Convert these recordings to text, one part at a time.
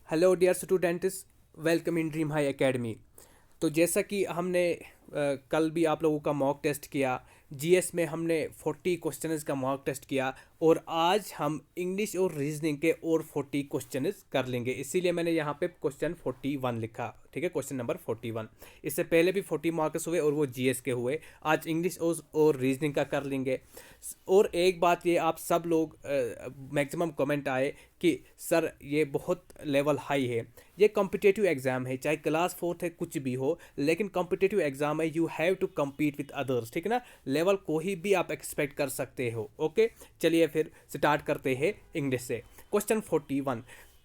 Hello dear students, welcome in Dream High Academy. तो जैसा कि हमने कल भी आप लोगों का मॉक टेस्ट किया, जीएस में हमने 40 क्वेश्चंस का मॉक टेस्ट किया और आज हम इंग्लिश और रीजनिंग के और 40 क्वेश्चंस कर लेंगे। इसीलिए मैंने यहाँ पे क्वेश्चन 41 लिखा, ठीक है, क्वेश्चन नंबर 41। इससे पहले भी 40 मार्क्स हुए और वो जीएस के हुए। आज इंग्लिश और रीजनिंग का कर लेंगे। और एक बात ये, आप सब लोग मैक्सिमम कमेंट आए कि सर ये बहुत लेवल हाई है, ये कॉम्पिटेटिव एग्जाम है, चाहे क्लास फोर्थ है कुछ भी हो, लेकिन कॉम्पिटेटिव एग्जाम है, you have to compete with others, ठीक है ना। लेवल कोई भी आप एक्सपेक्ट कर सकते हो। ओके, चलिए फिर स्टार्ट करते हैं इंग्लिश से। क्वेश्चन 41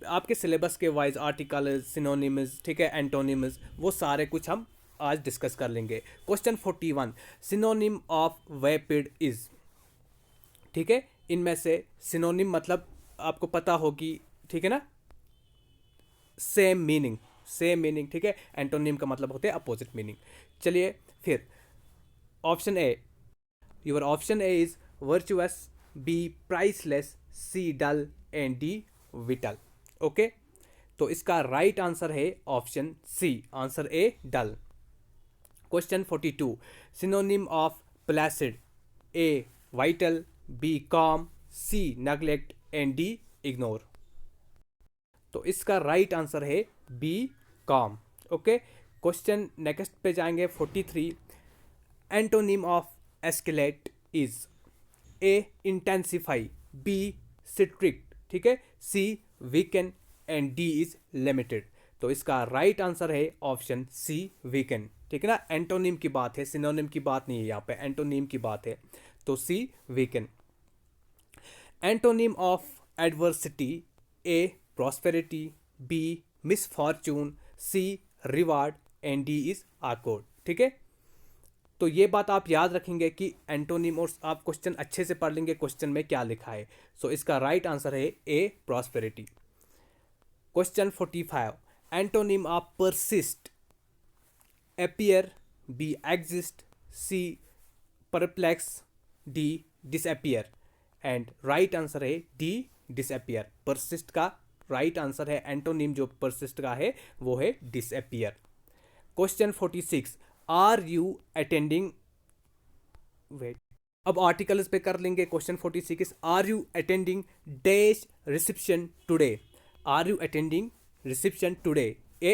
आपके सिलेबस के वाइज आर्टिकल, सिनोनिम्स, ठीक है, एंटोनिम्स, वो सारे कुछ हम आज डिस्कस कर लेंगे। क्वेश्चन 41, सिनोनिम ऑफ वेपिड इज, ठीक है। इनमें से सिनोनिम मतलब आपको पता होगी, ठीक है ना, सेम मीनिंग, सेम मीनिंग, ठीक है। एंटोनिम का मतलब होते हैं अपोजिट मीनिंग। चलिए फिर option A, your option A is virtuous, B priceless, C dull and D vital. Okay, तो इसका राइट आंसर है option C, answer A dull. Question 42, synonym of placid, A vital, B calm, C neglect and D ignore. तो इसका right answer है B calm. Okay, question next पे जाएंगे 43, antonym of escalate is, A intensify, B strict, ठीक है, C weaken and D is limited. तो इसका right answer है ऑप्शन सी वीकन, ठीक है ना। एंटोनिम की बात है, सिनोनिम की बात नहीं है, यहाँ पे एंटोनिम की बात है, तो C weaken. Antonym of adversity, A prosperity, B misfortune, C reward and D is accord, ठीक है। तो ये बात आप याद रखेंगे कि एंटोनिम, और आप क्वेश्चन अच्छे से पढ़ लेंगे क्वेश्चन में क्या लिखा है। सो इसका राइट आंसर है A prosperity. Question 45, antonym of persist, appear, B exist, C perplex, D disappear and right answer है डी डिसअपियर। परसिस्ट का राइट आंसर है, एंटोनिम जो परसिस्ट का है वो है disappear. Question 46, are you attending, wait, अब आर्टिकल्स पे कर लेंगे। Question 46, are you attending dash reception today, are you attending reception today, a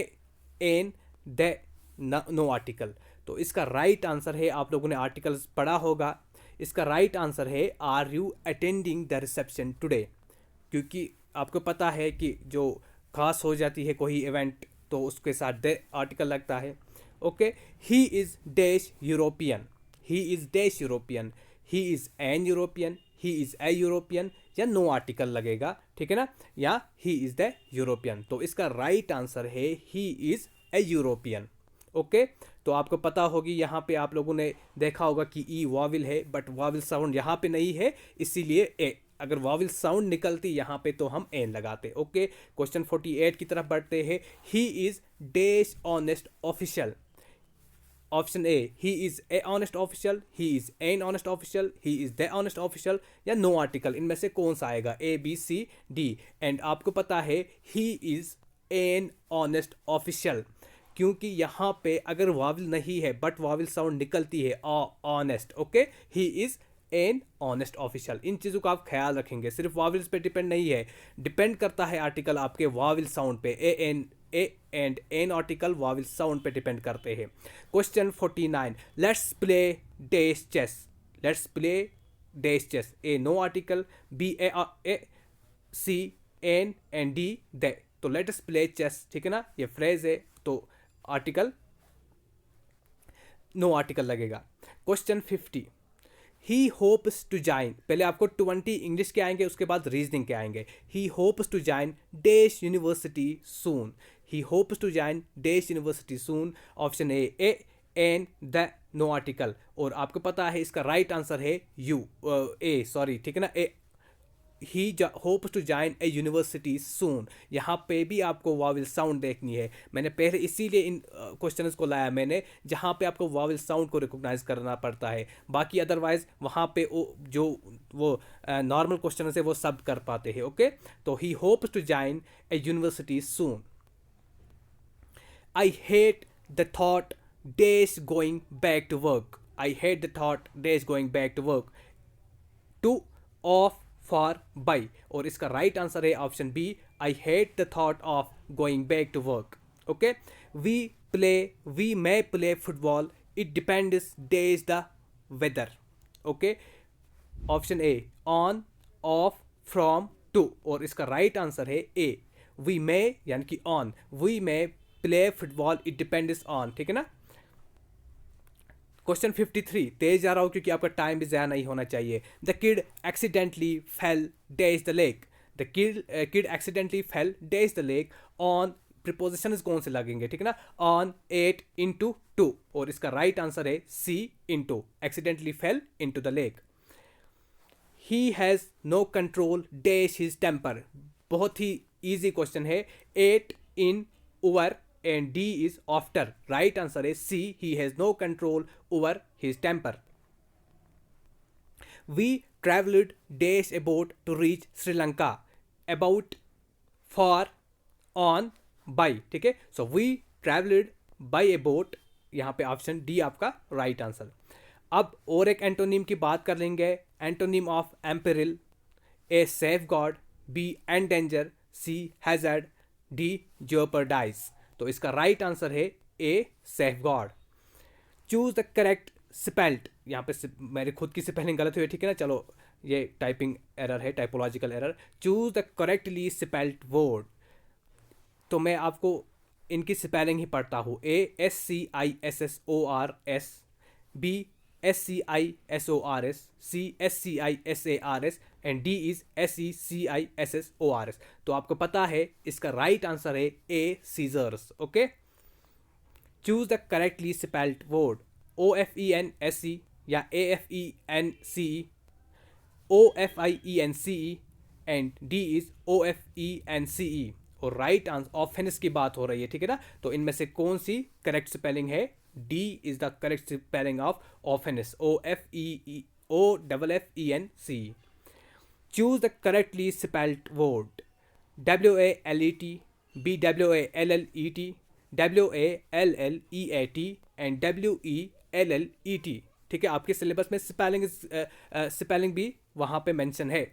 an the no article. तो इसका राइट आंसर है, आप लोगों ने आर्टिकल्स पढ़ा होगा, इसका राइट आंसर है are you attending the reception today, क्योंकि आपको पता है कि जो खास हो जाती है कोई इवेंट तो उसके साथ द आर्टिकल लगता है। Okay, he is dash European, he is dash European, he is N European, he is A European, या नो आर्टिकल लगेगा, ठीक है ना, या ही इज द यूरोपियन। तो इसका राइट आंसर है he is A European. Okay, तो आपको पता होगी, यहाँ पे आप लोगों ने देखा होगा कि ई वाविल है, बट वाविल साउंड यहाँ पे नहीं है, इसीलिए ए, अगर वाविल साउंड निकलती यहाँ पे तो हम एन लगाते। ओके, क्वेश्चन 48 की तरफ बढ़ते हैं, he is dash honest official, option A, he is a honest official, he is an honest official, he is the honest official, या नो आर्टिकल, इनमें से कौन सा आएगा, A B C D. And आपको पता है he is an honest official, क्योंकि यहाँ पे अगर वाविल नहीं है बट वाविल साउंड निकलती है honest. Okay, he is an honest official. इन चीज़ों का आप ख्याल रखेंगे, सिर्फ वाविल्स पे डिपेंड नहीं है, डिपेंड करता है आर्टिकल आपके वाविल साउंड पे, a and an article vowel sound पे डिपेंड करते हैं। Question 49, let's play dash chess, let's play dash chess, A no article, B a C an and D the. तो लेट्स प्ले चेस, ठीक है ना, ये phrase है, तो आर्टिकल नो आर्टिकल लगेगा। Question 50, he hopes to join, पहले आपको 20 इंग्लिश के आएंगे, उसके बाद रीजनिंग के आएंगे। He hopes to join dash university soon, he hopes to join dash university soon, option a an the no article, और आपको पता है इसका राइट आंसर है यू ए सॉरी, ठीक है ना, a he hopes to join a university soon. यहाँ पे भी आपको वावल साउंड देखनी है। मैंने पहले इसीलिए इन क्वेश्चंस को लाया मैंने, जहाँ पे आपको वावल साउंड को रिकॉग्नाइज करना पड़ता है। बाकी अदरवाइज वहाँ पे जो वो नॉर्मल क्वेश्चन है वो सब कर पाते हैं। ओके, तो he hopes to join a university soon. I hate the thought days going back to work. I hate the thought days going back to work. To, of, for, by। और इसका right answer है option B, I hate the thought of going back to work. Okay, we may play football, it depends days the weather. Okay, option A, on, off, from, to. और इसका right answer है ए, we may यानी कि on, we may play football, it depends on. ठीक है ना। Question 53, तेज जा रहा हूँ क्योंकि आपका टाइम भी ज़्यादा नहीं होना चाहिए। The kid accidentally fail days the lake. The kid accidentally fail days the lake on, preposition कौन से लगेंगे? ठीक है ना, ऑन 8 into 2। और इसका राइट आंसर है C, into, accidentally fell into the lake. He has no control days his temper. बहुत ही ईजी क्वेश्चन है। 8 in over and D is after. Right answer is C. He has no control over his temper. We traveled days about to reach Sri Lanka. About, for, on, by। ठीक है, so we traveled by a boat। यहाँ पे option D आपका right answer. अब और एक antonym की बात कर लेंगे। Antonym of imperil, A safeguard, B endanger, C hazard, D jeopardise. तो इसका राइट आंसर है A, safeguard. Choose the correct spelled. यहाँ पे मेरी खुद की स्पेलिंग गलत हुई है, ठीक है ना। चलो, ये टाइपिंग एरर है, typological error. Choose the correctly spelled word. तो मैं आपको इनकी स्पेलिंग ही पढ़ता हूँ। A, SCISSORS, B, SCISORS, C, SCISARS and D is SECISSORS। तो आपको पता है इसका राइट आंसर है A, scissors. Okay, choose the correctly spelled word. OFENSE या AFENCE, OFIENCE and D is OFENCE। और राइट आंसर ऑफेंस की बात हो रही है, ठीक है ना। तो इनमें से कौन सी करेक्ट स्पेलिंग है? D is the correct spelling of offence, OFFENCE। Choose the correctly spelled word. WALET, BWALLET, WALLEAT and WELLET। ठीक है, आपके सिलेबस में स्पेलिंग भी वहां पे मेंशन है।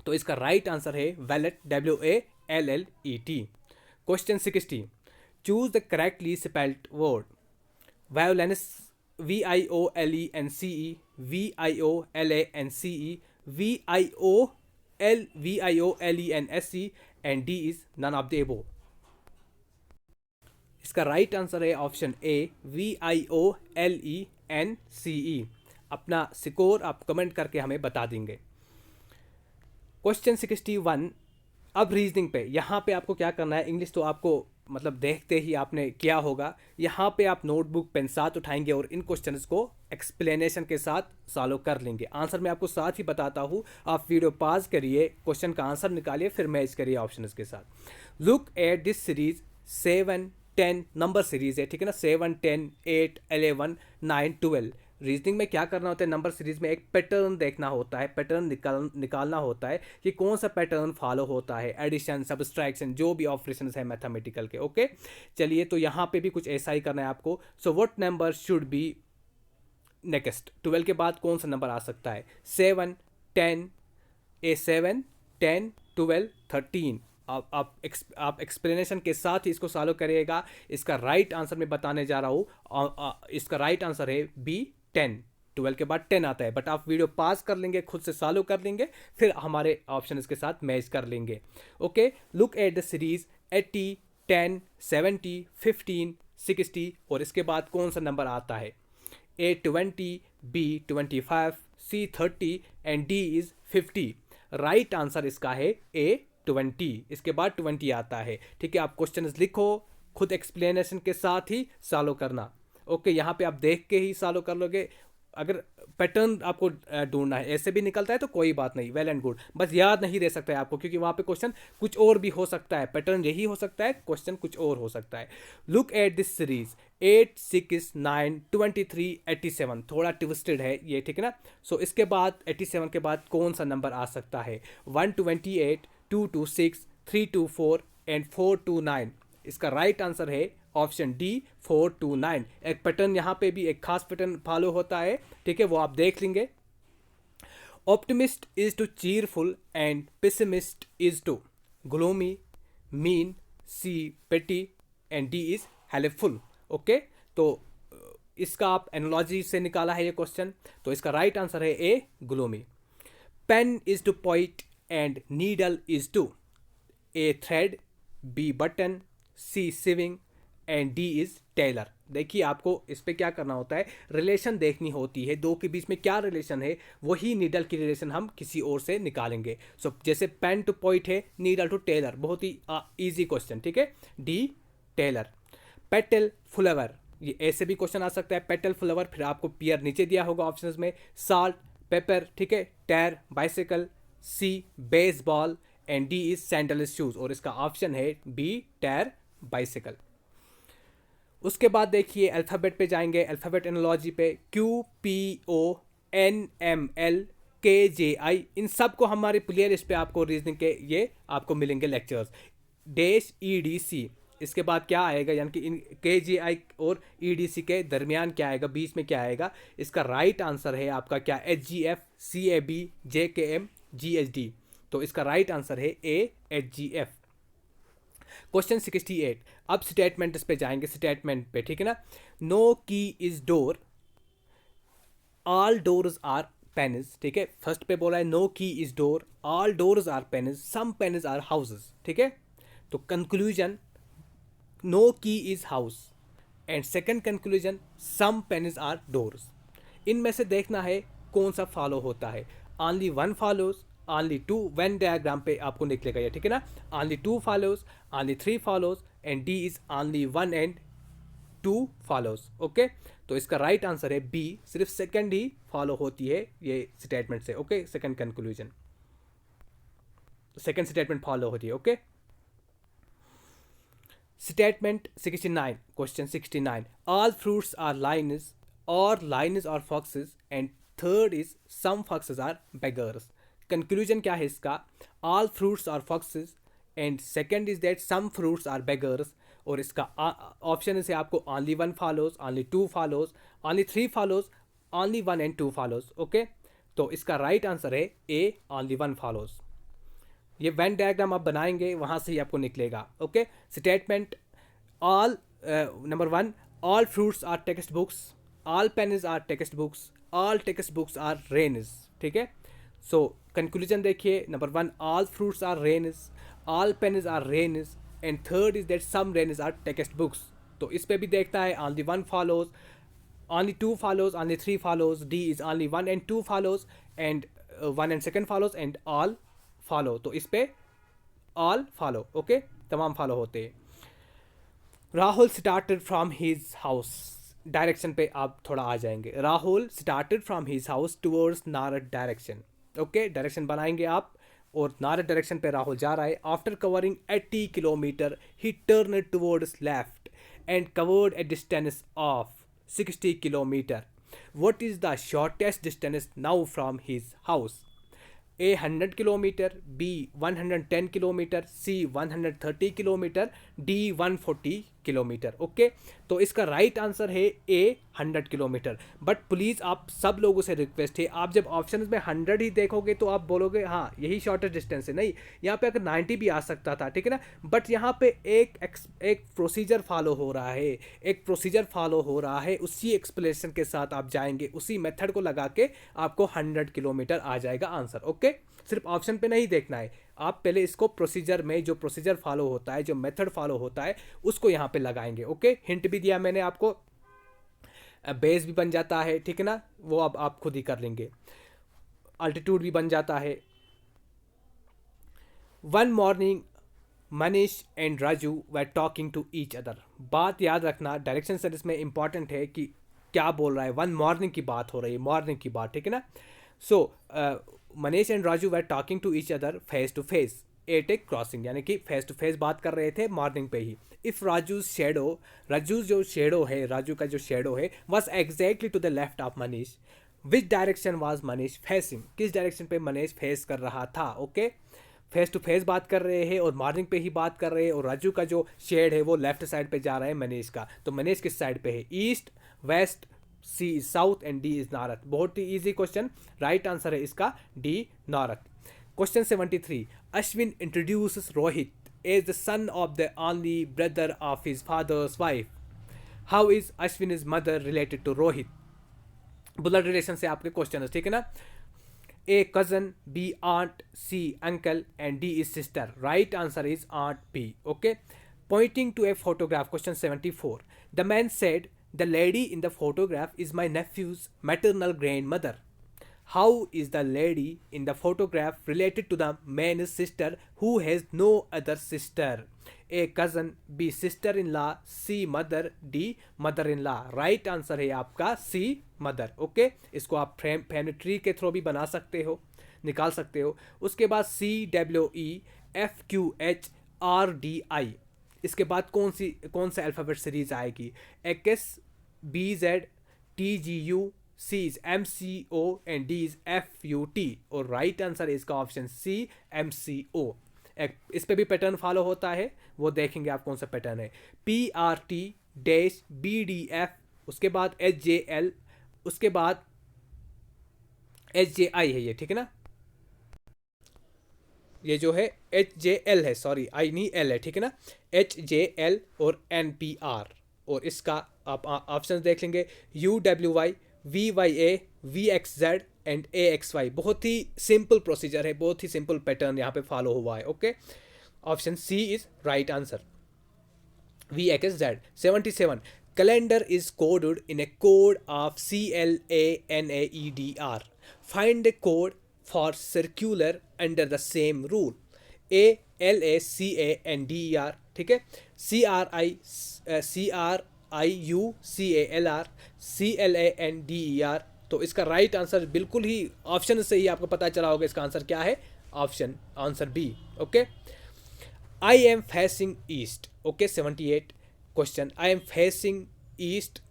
तो इसका राइट आंसर है wallet, WALLET। Question 60, choose the correctly spelled word. Violence, VIOLENCE, VIOLANCE, VIOLENSE and D is none of the above. इसका राइट आंसर है ऑप्शन ए, VIOLENCE। अपना स्कोर आप कमेंट करके हमें बता देंगे। क्वेश्चन 61, अब रीजनिंग पे। यहाँ पे आपको क्या करना है, इंग्लिश तो आपको मतलब देखते ही आपने किया होगा। यहाँ पे आप नोटबुक पेन साथ उठाएंगे और इन क्वेश्चंस को एक्सप्लेनेशन के साथ सॉल्व कर लेंगे। आंसर मैं आपको साथ ही बताता हूँ, आप वीडियो पॉज करिए, क्वेश्चन का आंसर निकालिए, फिर मैच करिए ऑप्शंस के साथ। Look at this series 7, 10 number series है, ठीक है ना। 7, 10, 8, 11, 9, 12। रीजनिंग में क्या करना होता है, नंबर सीरीज में एक पैटर्न देखना होता है, पैटर्न निकालना होता है कि कौन सा पैटर्न फॉलो होता है, एडिशन, सब्सट्रैक्शन, जो भी ऑपरेशन है मैथमेटिकल के। ओके, चलिए, तो यहाँ पे भी कुछ ऐसा ही करना है आपको। So what number should be next? 12 के बाद कौन सा नंबर आ सकता है? 7, 10, 7, 10, 12, 13। आप एक्सप्लेनेशन के साथ ही इसको सॉल्व करिएगा। इसका राइट आंसर मैं बताने जा रहा हूँ। इसका राइट आंसर है बी, 10। 12 के बाद 10 आता है, बट आप वीडियो पास कर लेंगे, खुद से सॉल्व कर लेंगे, फिर हमारे ऑप्शन इसके साथ मैच कर लेंगे। Okay, look at the series 80, 10, 70, 15, 60 और इसके बाद कौन सा नंबर आता है? A 20, B 25, C 30 and D is 50। Right answer इसका है A 20। इसके बाद 20 आता है, ठीक है। आप क्वेश्चन लिखो, खुद एक्सप्लेनेशन के साथ ही सॉल्व करना। ओके, यहाँ पे आप देख के ही सॉल्व कर लोगे। अगर पैटर्न आपको ढूंढना है। ऐसे भी निकलता है तो कोई बात नहीं, वेल एंड गुड, बस याद नहीं रह सकता है आपको, क्योंकि वहाँ पे क्वेश्चन कुछ और भी हो सकता है, पैटर्न यही हो सकता है, क्वेश्चन कुछ और हो सकता है। लुक एट दिस सीरीज 8, 6, 9, 23, 87, थोड़ा ट्विस्टेड है ये, ठीक है ना। सो इसके बाद 87 के बाद कौन सा नंबर आ सकता है? 128, 226, 324 एंड 429। इसका राइट आंसर है ऑप्शन डी 429। एक पैटर्न यहाँ पे भी एक खास पैटर्न फॉलो होता है, ठीक है, वो आप देख लेंगे। Optimist is to cheerful and pessimist is to gloomy, mean, C petty and D is helpful. Okay, तो इसका आप एनालॉजी से निकाला है ये क्वेश्चन, तो इसका राइट आंसर है A gloomy. Pen is to point and needle is to A thread, B button, C sewing and D is tailor. देखिए आपको इस पे क्या करना होता है, रिलेशन देखनी होती है, दो के बीच में क्या रिलेशन है, वही नीडल की रिलेशन हम किसी और से निकालेंगे। सो जैसे पेन टू पॉइंट है, नीडल टू टेलर, बहुत ही इजी क्वेश्चन, ठीक है, डी टेलर। पेटल फ्लावर, ये ऐसे भी क्वेश्चन आ सकता है, पेटल फ्लावर, फिर आपको पियर नीचे दिया होगा ऑप्शंस में, साल्ट, पेपर, ठीक है, tyre, bicycle, C baseball and D is sandal shoes, और इसका ऑप्शन है बी टायर बाइसिकल। उसके बाद देखिए अल्फ़ाबेट पे जाएंगे, अल्फ़ाबेट एनालॉजी पे, Q P O N M L K J आई, इन सब को हमारे प्ले लिस्ट पे आपको रीजनिंग के ये आपको मिलेंगे lectures. Dash E D C, इसके बाद क्या आएगा, यानी कि इन के जे आई और ई डी सी के दरमियान क्या आएगा, बीच में क्या आएगा? इसका राइट आंसर है आपका क्या? H G F, C A B, J K M, ji H D. तो इसका राइट आंसर है A H G F. Question 68, अब स्टेटमेंट पे जाएंगे, स्टेटमेंट पे, ठीक है ना। No key is door, all doors are pennies, ठीक है, फर्स्ट पे बोला है no key is door, all doors are pennies, some pennies are houses, ठीक है। तो conclusion, no key is house, and second conclusion, some pennies are doors. इनमें से देखना है कौन सा फॉलो होता है, only one follows, only two, Venn diagram पे आपको निकलेगा ये, ठीक है ना, only two follows, only three follows and D is only one and two follows. Okay, तो इसका राइट आंसर है बी, सिर्फ सेकंड ही फॉलो होती है ये स्टेटमेंट से। Okay, second conclusion, second statement follow होती है। Okay, statement 69, question 69, all fruits are lions, और lions are foxes, and third is some foxes are beggars. Conclusion क्या है इसका? All fruits are foxes, and second is that some fruits are beggars, और इसका option से आपको only one follows, only two follows, only three follows, only one and two follows. Okay, तो इसका right answer है ए, ओनली वन फॉलोज। ये Venn diagram आप बनाएंगे वहां से ही आपको निकलेगा। Okay, statement, all number one, all fruits are textbooks, all pens are textbooks, all textbooks are rains, ठीक है। सो कंक्लूजन देखिए, number one, all fruits are rains, all pens are rains, and third is that some rains are textbooks. तो इस पे भी देखता है only one follows, only two follows, only three follows, D is only one and two follows, and one and second follows, and all follow. तो इस पे all follow, okay, तमाम फॉलो होते हैं। Rahul started from his house, direction पे आप थोड़ा आ जाएंगे। Rahul started from his house towards Narad direction. Okay, direction बनाएंगे आप, और नारद डायरेक्शन पे राहुल जा रहा है। After covering 80 kilometre he turn towards left and covered a distance of 60 kilometre. What is the shortest distance now from his house? A 100 kilometre, B 110 kilometre, C 130 kilometre, D 140 kilometre. Okay, तो इसका right answer है ए 100 kilometre. But please आप सब लोगों से request है, आप जब ऑप्शन में 100 ही देखोगे तो आप बोलोगे हाँ यही शॉर्टेस्ट डिस्टेंस है। नहीं, यहाँ पे अगर 90 भी आ सकता था, ठीक है ना, बट यहाँ पे एक प्रोसीजर फॉलो हो रहा है, एक प्रोसीजर फॉलो हो रहा है, उसी एक्सप्लेनेशन के साथ आप जाएंगे, उसी मेथड को लगा के आपको 100 किलोमीटर आ जाएगा आंसर। ओके, सिर्फ ऑप्शन पे नहीं देखना है, आप पहले इसको प्रोसीजर में, जो प्रोसीजर फॉलो होता है, जो मेथड फॉलो होता है, उसको यहाँ पे लगाएंगे। ओके, हिंट भी दिया मैंने आपको, बेस भी बन जाता है, ठीक है ना, वो अब आप खुद ही कर लेंगे। अल्टीट्यूड भी बन जाता है। One morning Manish and Raju were talking to each other. बात याद रखना, डायरेक्शन सेंस में इंपॉर्टेंट है कि क्या बोल रहा है, वन मॉर्निंग की बात हो रही है, मॉर्निंग की बात, ठीक है ना। So Manish and Raju were talking to each other face to face at a crossing, यानी कि फेस टू फेस बात कर रहे थे मॉर्निंग पे ही। इफ राजू शेडो, राजू जो शेडो है, राजू का जो शेडो है was exactly to the left of Manish, which direction was Manish facing, किस डायरेक्शन पे मनीष फेस कर रहा था। ओके, फेस टू फेस बात कर रहे हैं और मॉर्निंग पे ही बात कर रहे हैं, और राजू का जो शेड है वो लेफ्ट साइड पे जा रहा है मनीष का, तो मनीष किस साइड पे है, east, west, C is south and D is north. बहुत ही इजी क्वेश्चन, राइट आंसर है इसका D north. Question 73, Ashwin introduces Rohit as the son of the only brother of his father's wife, how is Ashwin is mother related to Rohit. Blood relation से आपके question है, ठीक है ना। A cousin, B aunt, C uncle, and D is sister. Right answer is aunt B. Okay. Pointing to a photograph, question 74. The man said, the lady in the photograph is my nephew's maternal grandmother. How is the lady in the photograph related to the man's sister who has no other sister? A cousin, B sister-in-law, C mother, D mother-in-law. Right answer है आपका C mother. Okay, इसको आप family tree के through भी बना सकते हो, निकाल सकते हो। उसके बाद CWEFQHRDI, इसके बाद कौन सा अल्फ़ाबेट सीरीज आएगी, XBZ TGU, C is MCO and D is FUT, और राइट आंसर है इसका ऑप्शन C MCO। इस पे भी पैटर्न फॉलो होता है, वो देखेंगे आप कौन सा पैटर्न है, PRT-BDF, उसके बाद HJL, उसके बाद HJI है ये, ठीक है ना। ये जो है HJL है, सॉरी आई नहीं L है, ठीक है ना, HJL और NPR, और इसका आप ऑप्शन देख लेंगे UWY, VYA, VXZ and AXY। बहुत ही सिंपल प्रोसीजर है, बहुत ही सिंपल पैटर्न यहाँ पे फॉलो हुआ है। Okay, option C is right answer, VXZ। 77, calendar is coded in a code of CLANAEDR, find a code for circular under the same rule, ALACANDER, ठीक है, CRIUCALR, CLANDER। तो इसका राइट आंसर बिल्कुल ही option से ही आपको पता चला होगा इसका आंसर क्या है, option answer B. Okay, I am facing east. Okay, 78 question, I am facing east,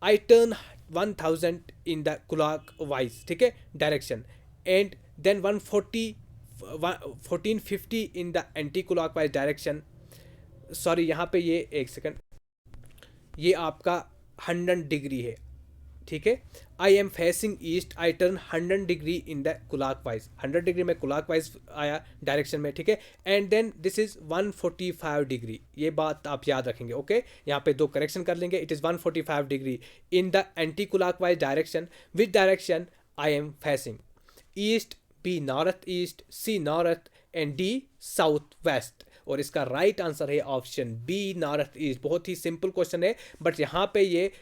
I turn 1000 in the clockwise, ठीक है, direction, and then 1450 in the anti clockwise direction. Sorry, यहाँ पे ये एक second, ये आपका 100 degree है, ठीक है। I am facing east, I turn 100 degree in the clockwise, 100 degree में क्लॉक वाइज आया डायरेक्शन में, ठीक है, and then this is 145 degree, ये बात आप याद रखेंगे। ओके, यहाँ पे दो करेक्शन कर लेंगे, it is 145 degree in the anti clockwise direction, which direction I am facing, east, B north east, C north and D south west, और इसका राइट आंसर है ऑप्शन बी नॉर्थ ईस्ट। बहुत ही simple question है, but यहाँ पे ये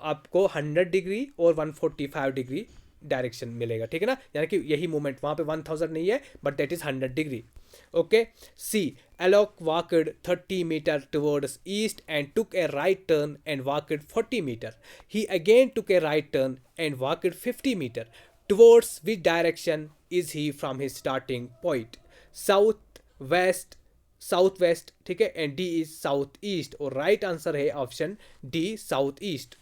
आपको 100 डिग्री और 145 डिग्री डायरेक्शन मिलेगा, ठीक है ना, यानी कि यही मूवमेंट, वहाँ पे 1000 नहीं है but that is 100 degree. Okay, C Alok walked 30 meter towards east and took a right turn and walked 40 meter. He again took a right turn and walked 50 meter. Towards which direction is he from his starting point? South, west, south west, ठीक है, and D is south east, और right answer है option D south east.